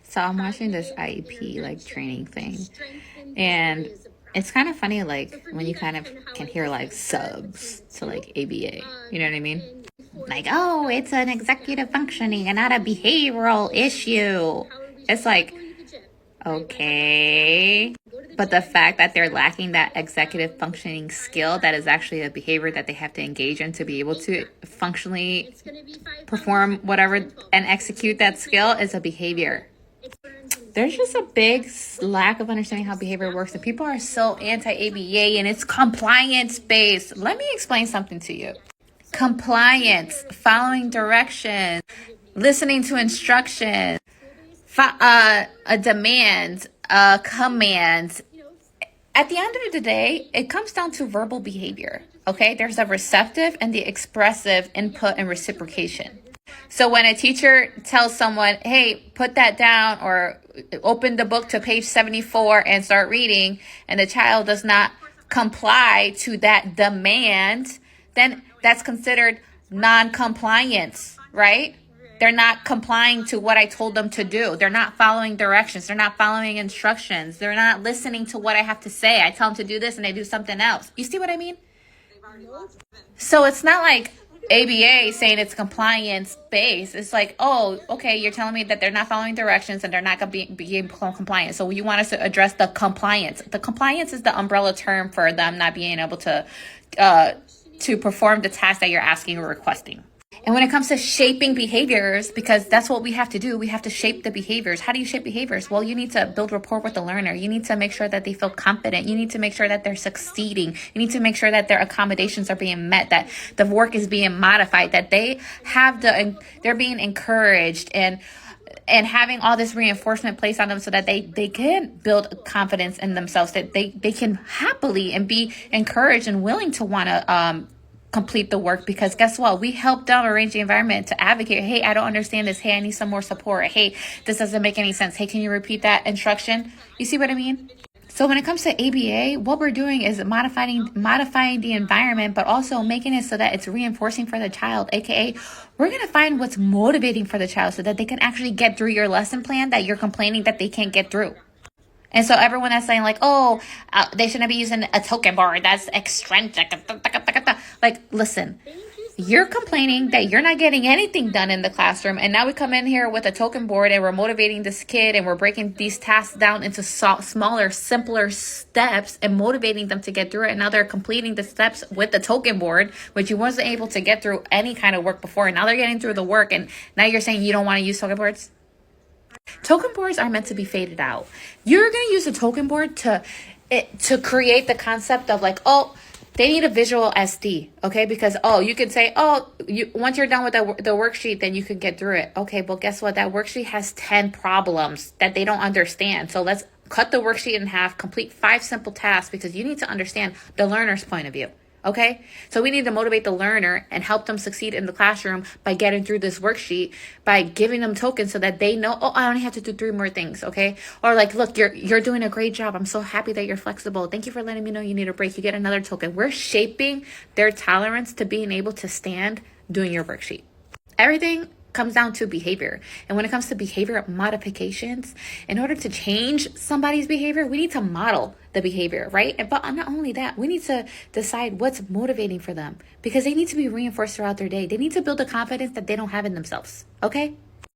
So I'm watching this IEP like training thing, and it's kind of funny like when you kind of can hear like subs to like ABA. You know what I mean? Like, oh, it's an executive functioning and not a behavioral issue. It's like, okay. But the fact that they're lacking that executive functioning skill, that is actually a behavior that they have to engage in to be able to functionally perform whatever and execute that skill, is a behavior. There's just a big lack of understanding how behavior works, and people are so anti-ABA and it's compliance based. Let me explain something to you. Compliance, following directions, listening to instructions, a demand, a command. At the end of the day, it comes down to verbal behavior. Okay, there's a receptive and the expressive input and reciprocation. So when a teacher tells someone, hey, put that down or open the book to page 74 and start reading, and the child does not comply to that demand, then that's considered non-compliance, right? They're not complying to what I told them to do. They're not following directions. They're not following instructions. They're not listening to what I have to say. I tell them to do this and they do something else. You see what I mean? So it's not like ABA saying it's compliance based. It's like, oh, okay, you're telling me that they're not following directions and they're not going to be compliant. So you want us to address the compliance. The compliance is the umbrella term for them not being able to perform the task that you're asking or requesting. And when it comes to shaping behaviors, because that's what we have to do, we have to shape the behaviors. How do you shape behaviors? Well, you need to build rapport with the learner. You need to make sure that they feel confident. You need to make sure that they're succeeding. You need to make sure that their accommodations are being met, that the work is being modified, that they have they're being encouraged and having all this reinforcement placed on them so that they can build confidence in themselves, that they can happily and be encouraged and willing to want to complete the work. Because guess what? We help them arrange the environment to advocate. Hey, I don't understand this. Hey, I need some more support. Hey, this doesn't make any sense. Hey, can you repeat that instruction? You see what I mean? So when it comes to ABA, what we're doing is modifying the environment, but also making it so that it's reinforcing for the child, aka we're going to find what's motivating for the child so that they can actually get through your lesson plan that you're complaining that they can't get through. And so everyone that's saying like, oh, they shouldn't be using a token board, that's extrinsic. Like, listen, you're complaining that you're not getting anything done in the classroom. And now we come in here with a token board and we're motivating this kid and we're breaking these tasks down into smaller, simpler steps and motivating them to get through it. And now they're completing the steps with the token board, which you wasn't able to get through any kind of work before. And now they're getting through the work. And now you're saying you don't want to use token boards? Token boards are meant to be faded out. You're going to use a token board to create the concept of like, oh, they need a visual SD, okay? Because, oh, you could say, oh, once you're done with the worksheet, then you can get through it. Okay, but guess what? That worksheet has 10 problems that they don't understand. So let's cut the worksheet in half, complete 5 simple tasks, because you need to understand the learner's point of view. Okay, so we need to motivate the learner and help them succeed in the classroom by getting through this worksheet, by giving them tokens so that they know, oh, I only have to do 3 more things, okay? Or like, look, you're doing a great job. I'm so happy that you're flexible. Thank you for letting me know you need a break. You get another token. We're shaping their tolerance to being able to stand doing your worksheet. Everything comes down to behavior. And when it comes to behavior modifications, in order to change somebody's behavior, we need to model the behavior, right? But not only that, we need to decide what's motivating for them, because they need to be reinforced throughout their day. They need to build a confidence that they don't have in themselves, okay?